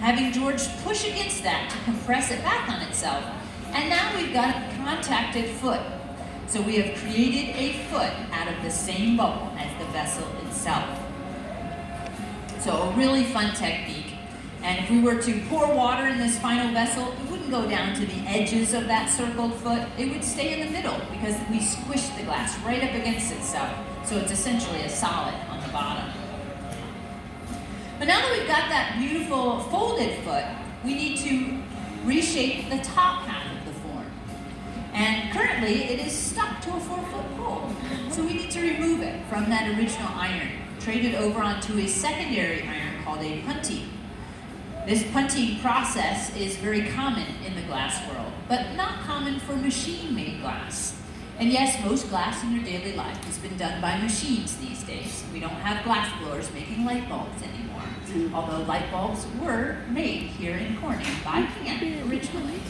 having George push against that to compress it back on itself. And now we've got a contacted foot. So we have created a foot out of the same bubble as the vessel itself. So a really fun technique. And if we were to pour water in this final vessel, it wouldn't go down to the edges of that circled foot. It would stay in the middle because we squished the glass right up against itself. So it's essentially a solid on the bottom. But now that we've got that beautiful folded foot, we need to reshape the top half of the form. And currently it is stuck to a 4-foot pole. So we need to remove it from that original iron, trade it over onto a secondary iron called a punty. This punting process is very common in the glass world, but not common for machine-made glass. And yes, most glass in your daily life has been done by machines these days. We don't have glass blowers making light bulbs anymore, although light bulbs were made here in Corning by hand originally.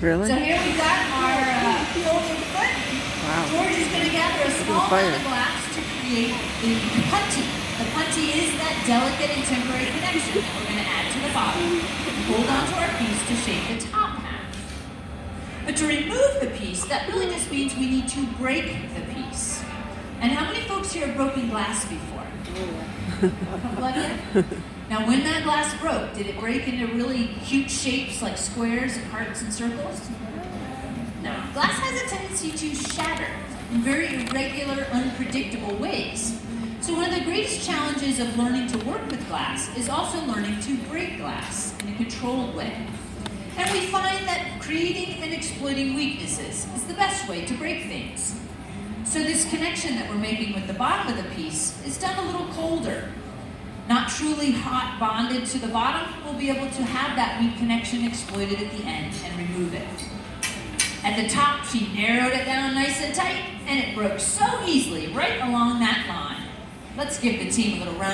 Really? So here we've got our folded foot. Wow. George is going to gather a small amount of glass to create the punty. The punty is that delicate and temporary connection that we're going to add to the bottom and hold onto our piece to shape the top half. But to remove the piece, that really just means we need to break the piece. And how many folks here have broken glass before? Blood yet? Now when that glass broke, did it break into really cute shapes like squares and hearts and circles? No. Glass has a tendency to shatter in very irregular, unpredictable ways. So one of the greatest challenges of learning to work with glass is also learning to break glass in a controlled way. And we find that creating and exploiting weaknesses is the best way to break things. So this connection that we're making with the bottom of the piece is done a little colder. Not truly hot bonded to the bottom, we'll be able to have that weak connection exploited at the end and remove it. At the top, she narrowed it down nice and tight, and it broke so easily right along that line. Let's give the team a little round